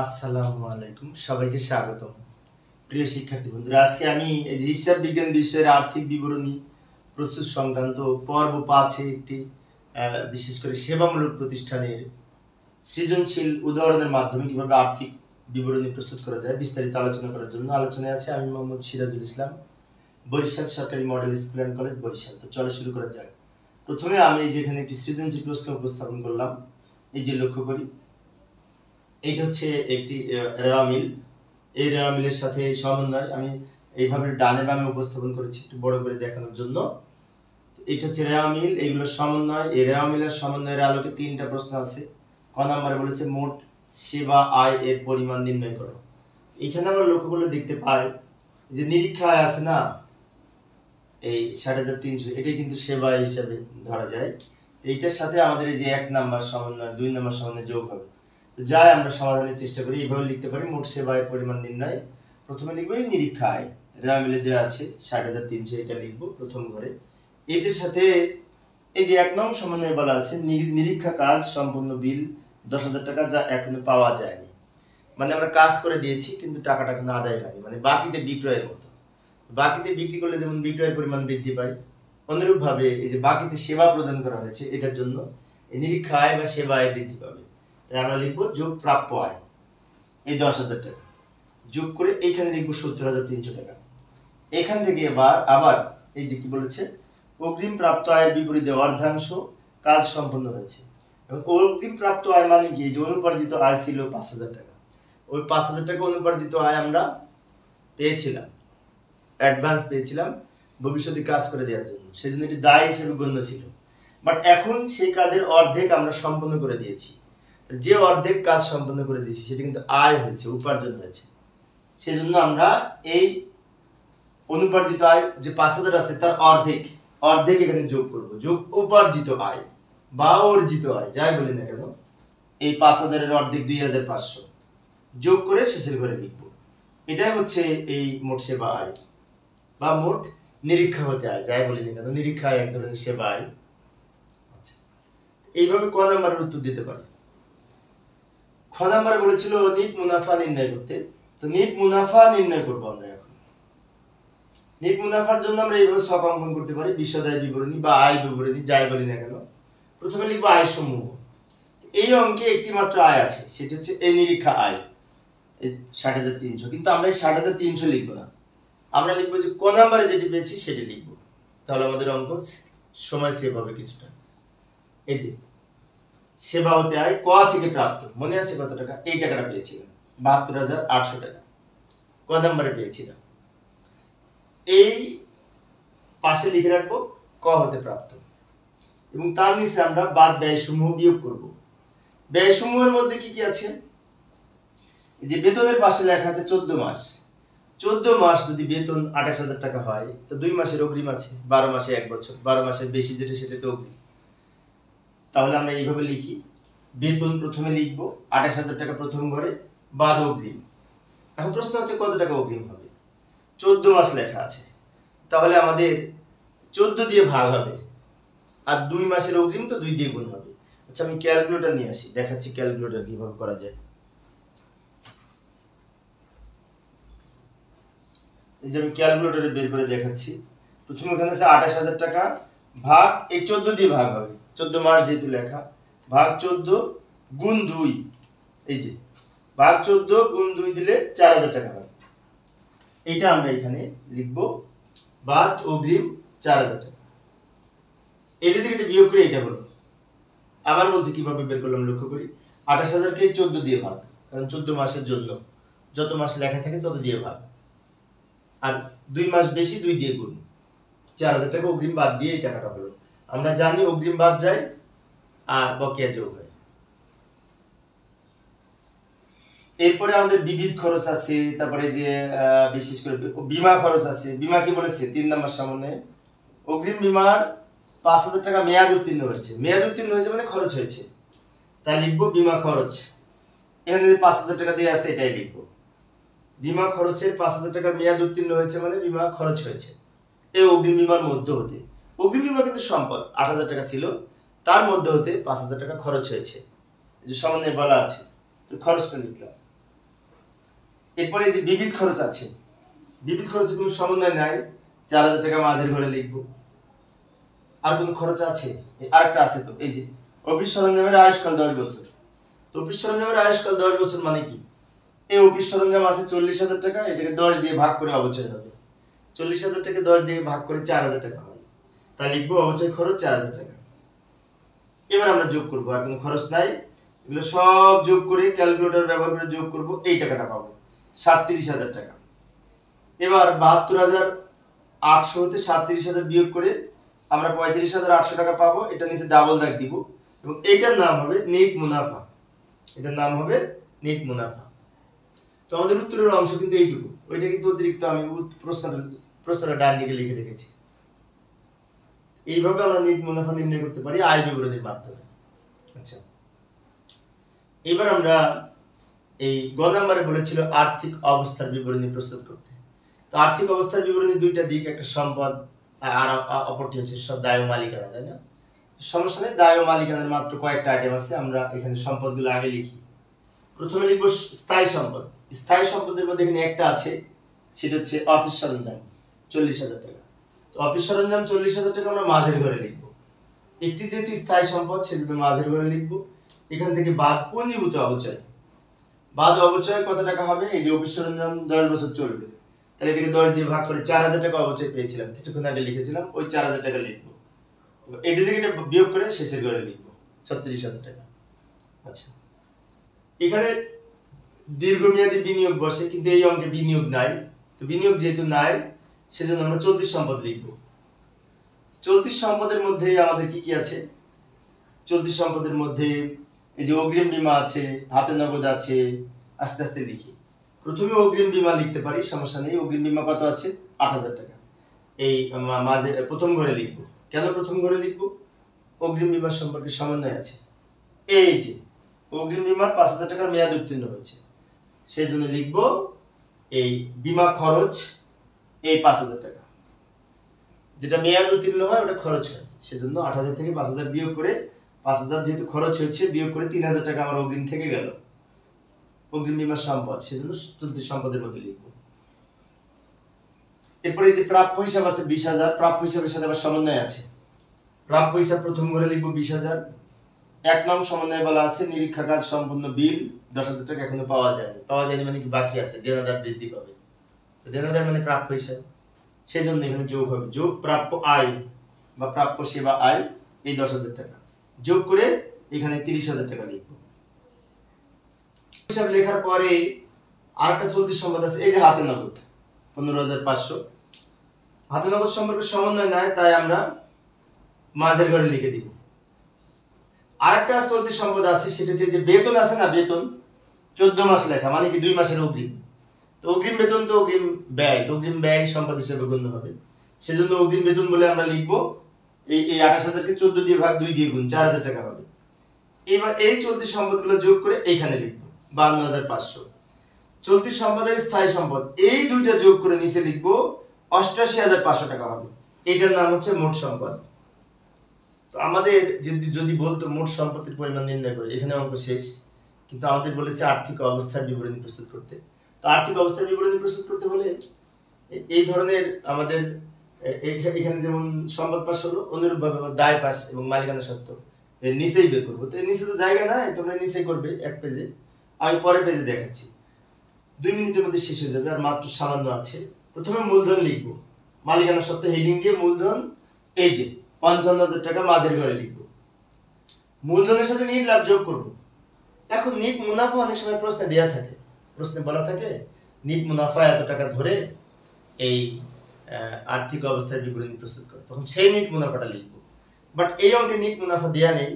আসসালামু আলাইকুম, সবাইকে স্বাগতম। প্রিয় শিক্ষার্থী বন্ধুরা, আজকে আমি এই যে হিসাব বিজ্ঞান বিষয়ের আর্থিক বিবরণী প্রস্তুত সংক্রান্ত পর্ব 5-এ একটি বিশেষ করে সেবামূলক প্রতিষ্ঠানের সৃজনশীল উদাহরণের মাধ্যমে কিভাবে আর্থিক বিবরণী প্রস্তুত করা যায় বিস্তারিত আলোচনা করার জন্য আলোচনায় আছে আমি মোহাম্মদ সিরাজুল ইসলাম, বরিশাল সরকারি model school and college, Barishal. তো চলো শুরু করা যাক। প্রথমে আমি যেখানে একটি সৃজনশীল প্রশ্ন উপস্থাপন করলাম, এই যে লক্ষ্য করি, এইটা হচ্ছে একটি রেওয়া মিল। এই রেওয়া মিলের সাথে সমন্বয় আমি এইভাবে ডানে বামে উপস্থাপন করেছি একটু বড় করে দেখানোর জন্য। এটা হচ্ছে রেওয়া মিল, এইগুলো সমন্বয়। এই রেওয়া মিলের সমন্বয়ের আলোকে 3টা প্রশ্ন আছে। ক নম্বরে বলেছে মোট সেবা আয় এর পরিমাণ নির্ণয় করো। এখানে আমরা লক্ষ্য করলে দেখতে পাই যে নিরীক্ষা আয় আছে না, এই 60,300, এটাই কিন্তু সেবা আয় হিসাবে ধরা যায়। এইটার সাথে আমাদের এই যে 1 নম্বর সমন্বয় 2 নম্বর সমন্বয় যোগ হবে। যাই আমরা সমাধানের চেষ্টা করি, এইভাবে লিখতে পারি মোট সেবা আয়ের পরিমাণ নির্ণয়। প্রথমে লিখবো এই নিরীক্ষা আয়, রেওয়া মিলে দেওয়া আছে 60,300, এটা লিখবো প্রথম ঘরে। এটার সাথে এই যে 1 নং সমন্বয় বলা আছে নিরীক্ষা কাজ সম্পূর্ণ বিল 10,000 টাকা, যা এখনো পাওয়া যায়নি। মানে আমরা কাজ করে দিয়েছি কিন্তু টাকাটা এখনো আদায় হয়নি, মানে বাকিতে বিক্রয়ের মতো। বাকিতে বিক্রি করলে যেমন বিক্রয়ের পরিমাণ বৃদ্ধি পায়, অনুরূপ ভাবে এই যে বাকিতে সেবা প্রদান করা হয়েছে এটার জন্য এই নিরীক্ষা আয় বা সেবা আয় বৃদ্ধি পাবে। তাই আমরা লিখবো যোগ প্রাপ্য আয়, এই 10,000 টাকা যোগ করে এইখানে লিখবো 70,300 টাকা। এখান থেকে আবার এই যে কি বলেছে, অগ্রিম প্রাপ্ত আয়ের বিপরীতে অর্ধাংশ কাজ সম্পন্ন হয়েছে। এবং অগ্রিম প্রাপ্ত আয় মানে কি, যে অনুপার্জিত আয় ছিল 5,000 টাকা, ওই 5,000 টাকা অনুপার্জিত আয় আমরা পেয়েছিলাম, অ্যাডভান্স পেয়েছিলাম ভবিষ্যতে কাজ করে দেওয়ার জন্য, সেজন্য এটি দায় হিসেবে গণ্য ছিল। বাট এখন সেই কাজের অর্ধেক আমরা সম্পন্ন করে দিয়েছি। যে অর্ধেক কাজ সম্পন্ন করে দিয়েছি সেটা কিন্তু আয় হয়েছে, উপার্জন হয়েছে। সেজন্য আমরা এই অনুপার্জিত আয় যে 5,000 আছে তার অর্ধেক এখানে যোগ করব, যোগ উপার্জিত আয় বা অর্জিত আয়, যাই বলি না কেন। এই 5,000 এর অর্ধেক 2,500 যোগ করে শেষের ঘরে লিখব। এটাই হচ্ছে এই মোট সেবা আয় বা মোট নিরীক্ষা হতে আয়, যাই বলি না কেন, নিরীক্ষা আয় এক ধরনের সেবা আয়। আচ্ছা, এইভাবে ক নাম্বারের উত্তর দিতে পারি। খ নাম্বারে বলেছিল নিট মুনাফা নির্ণয় করতে। তো নিট মুনাফা নির্ণয় করবো আমরা এখন। নিট মুনাফার জন্য আমরা এইভাবে ছক অঙ্কন করতে পারি, বিশদায় বিবরণী বা আয় বিবরণী, যাই বলি না কেন। প্রথমে লিখবো আয় সমূহ। এই অঙ্কে একটি মাত্র আয় আছে, সেটা হচ্ছে এই নিরীক্ষা আয়, এই 60,300। কিন্তু আমরা এই 60,300 লিখবো না, আমরা লিখবো যে ক নাম্বারে যেটি পেয়েছি সেটি লিখবো। তাহলে আমাদের অঙ্ক সময় সেভ হবে কিছুটা। এই যে সেবা হতে আয় ক থেকে প্রাপ্ত, মনে আছে কত টাকা? এই টাকাটা পেয়েছিলাম 72,800 টাকা, ক নাম্বারে পেয়েছিলাম। এই পাশে লিখে রাখবো ক হতে প্রাপ্ত, এবং তার নিচে আমরা বাদ ব্যয় সমূহ বিয়োগ করব। ব্যয় সমূহের মধ্যে কি কি আছে? যে বেতনের পাশে লেখা আছে 14 মাস। 14 মাস যদি বেতন 28,000 টাকা হয়, তো 2 মাসের অগ্রিম আছে, 12 মাসে 1 বছর, 12 মাসের বেশি যেটা সেটা তো অগ্রিম। তাহলে আমরা এইভাবে লিখি, বেতন প্রথমে লিখবো 28,000 টাকা প্রথম ঘরে, বাদ অগ্রিম। এখন প্রশ্ন হচ্ছে কত টাকা অগ্রিম হবে? 14 মাস লেখা আছে, তাহলে আমাদের 14 দিয়ে ভাগ হবে, আর 2 মাসের অগ্রিম তো 2 দিয়ে গুণ হবে। আচ্ছা, আমি ক্যালকুলেটর নিয়ে আসি, দেখাচ্ছি ক্যালকুলেটর কিভাবে করা যায়। এই যে আমি ক্যালকুলেটরে বের করে দেখাচ্ছি। প্রথমে এখানে আছে 28,000 টাকা ভাগ এই 14 দিয়ে ভাগ হবে, 14 মাস যেহেতু লেখা, ভাগ 14 গুণ 2, এই যে ভাগ 14 গুণ 2 দিলে 4,000 টাকা হয়। এইটা আমরা এখানে লিখবো বাদ অগ্রিম 4,000 টাকা। এটা থেকে এটা বিয়োগ করে এটা হলো। আবার বলছি কিভাবে বের করলাম, লক্ষ্য করি। 28,000 কে 14 দিয়ে ভাগ, কারণ 14 মাসের জন্য যত মাস লেখা থাকে তত দিয়ে ভাগ, আর 2 মাস বেশি 2 দিয়ে গুণ, 4,000 টাকা অগ্রিম বাদ দিয়ে এই টাকাটা হলো। আমরা জানি অগ্রিম বাদ যায় আর বকেয়া যোগ হয়। এরপরে আমাদের বিবিধ খরচ আছে, তারপরে যে বিশেষ করে বীমা খরচ আছে। বীমা কি বলেছে 3 নম্বর সামনে, অগ্রিম বীমার 5,000 টাকা মেয়াদ উত্তীর্ণ হয়েছে। মেয়াদ উত্তীর্ণ হয়েছে মানে খরচ হয়েছে, তাই লিখবো বীমা খরচ। এখানে যে 5,000 টাকা দিয়ে আছে এটাই লিখবো। বীমা খরচের 5,000 টাকার মেয়াদ উত্তীর্ণ হয়েছে মানে বীমা খরচ হয়েছে এই অগ্রিম বীমার মধ্য হতে। অগ্রিম বীমা কিন্তু সম্পদ 8,000 টাকা ছিল, তার মধ্যে হতে 5,000 টাকা খরচ হয়েছে, যে সামনে বলা আছে, তো খরচটা লিখলাম। এরপরে যে বিবিধ খরচ আছে, বিবিধ খরচের কোনো সমন্বয় নাই, 4000 টাকা মাঝের ঘরে লিখবো। আর কোনো খরচ আছে? আরেকটা আছে তো, এই যে অফিস সরঞ্জামের আয়ুষ্কাল 10 বছর। তো অফিস সরঞ্জামের আয়ুষ্কাল 10 বছর মানে কি? এই অফিস সরঞ্জাম আছে 40,000 টাকা, এটাকে 10 দিয়ে ভাগ করে অবচয় হবে। 40,000 টাকা 10 দিয়ে ভাগ করে 4,000 টাকা হবে, তাই লিখবো অবচয় খরচ 4,000 টাকা। এবার আমরা যোগ করবো, আর কোনো খরচ নাই, এগুলো সব যোগ করে ক্যালকুলেটর ব্যবহার করে যোগ করব, এই টাকাটা পাবো 37,000 টাকা। এবার 72,800 হতে 37,000 বিয়োগ করে আমরা 35,800 টাকা পাবো। এটা নিচে ডাবল দাগ দিব এবং এটার নাম হবে নেট মুনাফা। এটার নাম হবে নেট মুনাফা। তো আমাদের উত্তরের অংশ কিন্তু এইটুকু, ওইটা কিন্তু অতিরিক্ত আমি প্রশ্নটা ডান দিকে লিখে রেখেছি। এইভাবে আমরা নেট মুনাফা নির্ণয় করতে পারি আয় বিবরণীর মাধ্যমে। আচ্ছা, এবার আমরা এই গ নাম্বারে বলেছিল আর্থিক অবস্থার বিবরণী প্রস্তুত করতে। তো আর্থিক অবস্থার বিবরণী দুইটা দিক, একটা সম্পদ আর অপরটি হচ্ছে সব দায় ও মালিকানা, তাই না? সমস্যা নেই, দায় ও মালিকানার মাত্র কয়েকটা আইটেম আছে, আমরা এখানে সম্পদগুলো আগে লিখি। প্রথমে লিখব স্থায়ী সম্পদ। স্থায়ী সম্পদের মধ্যে এখানে একটা আছে, সেটা হচ্ছে অফিস সরঞ্জাম 40,000 টাকা। তো অফিস সরঞ্জাম 40,000 টাকা আমরা মাঝের ঘরে লিখব। একটি যেহেতু স্থায়ী সম্পদ সেজন্য মাঝের ঘরে লিখব। এখান থেকে বাদ পঞ্জীভূত অবচয়, বাদ অবচয় কত টাকা হবে? এই যে অফিস সরঞ্জাম 10 বছর চলবে, তাহলে এটাকে 10 দিয়ে ভাগ করে 4,000 টাকা অবচয় পেয়েছিলাম, কিছুক্ষণ আগে লিখেছিলাম, ওই 4,000 টাকা লিখবো। এটি থেকে এটা বিয়োগ করে শেষের ঘরে লিখবো 36,000 টাকা। আচ্ছা, এখানে দীর্ঘমেয়াদী বিনিয়োগ বসে, কিন্তু এই অঙ্কে বিনিয়োগ নাই। তো বিনিয়োগ যেহেতু নাই, সেজন্য আমরা চলতি সম্পদ লিখবো। চলতি সম্পদের মধ্যে আমাদের কি কি আছে? চলতি সম্পদের মধ্যে এই যে অগ্রিম বীমা আছে, হাতে নগদ আছে। আস্তে আস্তে লিখি। প্রথমে অগ্রিম বীমা লিখতে পারি, সমস্যা নেই। অগ্রিম বীমা কত আছে? 8,000 টাকা। এই মাঝে প্রথম ঘরে লিখবো। কেন প্রথম ঘরে লিখবো? অগ্রিম বীমার সম্পর্কে সমন্বয় আছে। এই যে অগ্রিম বীমার 5,000 টাকার মেয়াদ উত্তীর্ণ হয়েছে, সেই জন্য লিখবো এই বীমা খরচ এই 5,000 টাকা। যেটা মেয়াদ উত্তীর্ণ হয় ওটা খরচ হয়, সেজন্য 8,000 থেকে 5,000 বিয়োগ করে, 5,000 যেহেতু খরচ হয়েছে, বিয়োগ করে 3,000 টাকা আমার অগ্রিম থেকে গেল। অগ্রিম বীমার সম্পদ, সেজন্য চলতি সম্পদের মধ্যে লিখবো। এরপরে এই যে প্রাপ্য হিসাব আছে 20,000, প্রাপ্য হিসাবের সাথে আবার সমন্বয় আছে। প্রাপ্য হিসাব প্রথম ঘরে লিখবো 20,000। 1 নং সমন্বয় বলা আছে নিরীক্ষা কাজ সম্পূর্ণ বিল 10,000 টাকা এখনো পাওয়া যায়নি। পাওয়া যায়নি মানে কি? বাকি আছে, দেনাদার বৃদ্ধি পাবে। দেনাদার মানে প্রাপ্য হিসাব, সেই জন্য এখানে যোগ হবে। যোগ প্রাপ্য আয় বা প্রাপ্য সেবা আয়, এই 10,000 টাকা যোগ করে এখানে 30,000 টাকা লিখবো। হিসাব লেখার পরে আরেকটা চলতি সম্পদ আছে, এই যে হাতে নগদ 15,500। হাতে নগদ সম্পর্কে সমন্বয় নাই, তাই আমরা মাঝের ঘরে লিখে দিব। আরেকটা চলতি সম্পদ আছে, সেটা হচ্ছে যে বেতন আছে না, বেতন 14 মাস লেখা, মানে কি 2 মাসের অগ্রিম। তো অগ্রিম বেতন তো অগ্রিম ব্যয়, তো অগ্রিম ব্যয় সম্পদ হিসেবে গণ্য হবে, সেজন্য অগ্রিম বেতন বলে আমরা লিখবো। এই 28,000 কে 14 দিয়ে ভাগ 2 দিয়ে গুণ 4,000 টাকা হবে। এবার এই চলতি সম্পদগুলো যোগ করে এইখানে লিখবো 52,500। চলতি সম্পদের স্থায়ী সম্পদ এই দুইটা যোগ করে নিচে লিখবো 88,500 টাকা হবে। এটার নাম হচ্ছে মোট সম্পদ। তো আমাদের যদি বলতো মোট সম্পত্তির পরিমাণ নির্ণয় করে, এখানে অঙ্ক শেষ। কিন্তু আমাদের বলেছে আর্থিক অবস্থার বিবরণী প্রস্তুত করতে। তো আর্থিক অবস্থার বিবরণী প্রস্তুত করতে হলে এই ধরনের আমাদের এখানে যেমন সম্পদ পাশ হলো, অনুরূপভাবে দায় পাশ এবং মালিকানা সত্ত্ব এর নিচেই বের করবো। তো এর নিচে তো জায়গা নাই, তোমরা নিচে করবে 1 পেজে, আমি পরের পেজে দেখাচ্ছি। 2 মিনিটের মধ্যে শেষ হয়ে যাবে, আর মাত্র সামান্য আছে। প্রথমে মূলধন লিখবো, মালিকানা সত্ত্ব হেডিং দিয়ে মূলধন এই যে 55,000 টাকা মাঝের ঘরে লিখবো। মূলধনের সাথে নিট লাভ যোগ করবো। এখন নিট মুনাফা অনেক সময় প্রশ্নে দেয়া থাকে, প্রশ্নে বলা থাকে নিট মুনাফা এত টাকা ধরে এই আর্থিক অবস্থার বিবরণী প্রস্তুত করে, তখন সেই নিট মুনাফাটা লিখবো। বাট এই অঙ্কে নিট মুনাফা দেয়া নেই,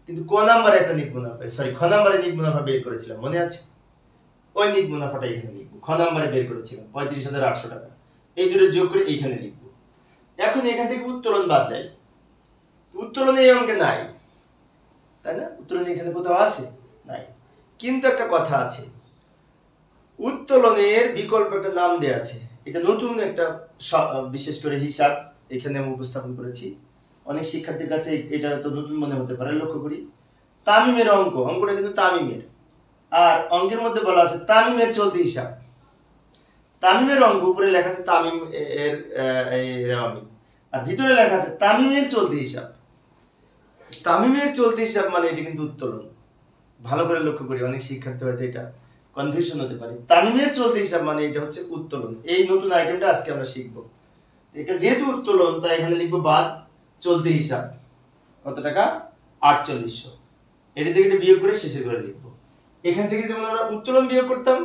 কিন্তু ক নাম্বারে একটা নিট মুনাফা, সরি খ নাম্বারে নিট মুনাফা বের করেছিলাম, মনে আছে? ওই নিট মুনাফাটা এখানে লিখবো। খ নাম্বারে বের করেছিলাম 35,800 টাকা, এই দুটো যোগ করে এইখানে লিখবো। এখন এখান থেকে উত্তোলন বাদ যায়, উত্তোলন এই অঙ্কে নাই, তাই না? উত্তোলন এখানে কোথাও আছে? নাই। কিন্তু একটা কথা আছে, উত্তোলনের বিকল্প একটা নাম দেয়া আছে। এটা নতুন একটা বিশেষ করে হিসাব এখানে আমি উপস্থাপন করেছি। অনেক শিক্ষার্থীর কাছে এটা তো নতুন মনে হতে পারে। লক্ষ্য করি, তামিমের অঙ্কটা কিন্তু তামিমের, আর অঙ্কের মধ্যে বলা আছে তামিমের চলতি হিসাব। তামিমের অঙ্ক উপরে লেখা আছে তামিম এর রামিম, আর ভিতরে লেখা আছে তামিমের চলতি হিসাব। তামিমের চলতি হিসাব মানে এটা কিন্তু উত্তোলন। ভালো করে লক্ষ্য করি, অনেক শিক্ষার্থী হয়তো এটা কনফিউশন হতে পারে। তামিমের চলতি হিসাব মানে এটা হচ্ছে উত্তোলন। এই নতুন আইটেমটা আজকে আমরা শিখবো। এটা যেহেতু উত্তোলন তাই এখানে লিখবো বাদ চলতি হিসাব। কত টাকা? 4800। এটা থেকে এটা বিয়োগ করে শেষের করে লিখবো। এখান থেকে যেমন আমরা উত্তোলন বিয়োগ করতাম,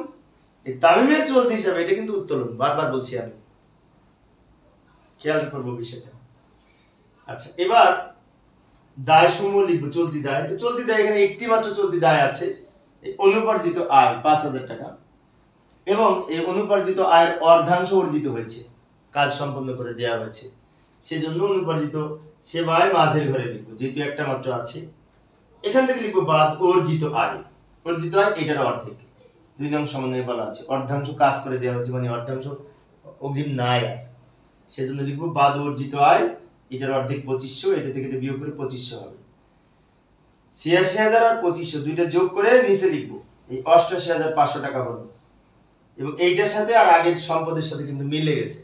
এই তামিমের চলতি হিসাব এটা কিন্তু উত্তোলন। বারবার বলছি আমি, খেয়াল করবো বিষয়টা। আচ্ছা, এবার দায় সমূহ লিখবো। চলতি দায়, তো চলতি দায় এখানে একটি মাত্র চলতি দায় আছে, অনুপার্জিত আয় 5000 টাকা, এবং এই অনুপার্জিত আয়ের অর্ধাংশ অর্জিত হয়েছে, কাজ সম্পন্ন করে দেওয়া হয়েছে, সেজন্য অনুপার্জিত সেবায় মাঝের ঘরে লিখবো, যেহেতু একটা মাত্র আছে। এখান থেকে লিখবো বাদ অর্জিত আয়। অর্জিত আয় এটার অর্ধেক, 2 নং সমন্বয়ে বলা আছে অর্ধাংশ কাজ করে দেওয়া হয়েছে, মানে অর্ধাংশ অগ্রিম নাই আর, সেজন্য লিখবো বাদ অর্জিত আয়, এটার অর্ধেক 2500, এটা থেকে এটা বিয়োগ করে 2500 হবে। 86,000 আর 2500 দুইটা যোগ করে নিচে লিখবো, এই 88,500 টাকা হলো, এবং এইটার সাথে আর আগের সম্পদের সাথে কিন্তু মিলে গেছে।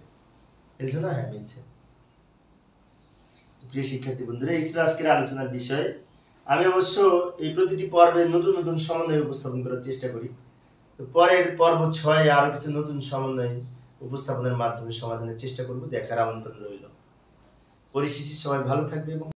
মিলছে না? হ্যাঁ, মিলছে। প্রিয় শিক্ষার্থী বন্ধুরা, এই ছিল আজকের আলোচনার বিষয়। আমি অবশ্য এই প্রতিটি পর্বে নতুন নতুন সমন্বয় উপস্থাপন করার চেষ্টা করি। তো পরের পর্ব 6 আরো কিছু নতুন সমন্বয় উপস্থাপনের মাধ্যমে সমাধানের চেষ্টা করব। দেখার আমন্ত্রণ রইল। পরিশেষে সবাই ভালো থাকবে এবং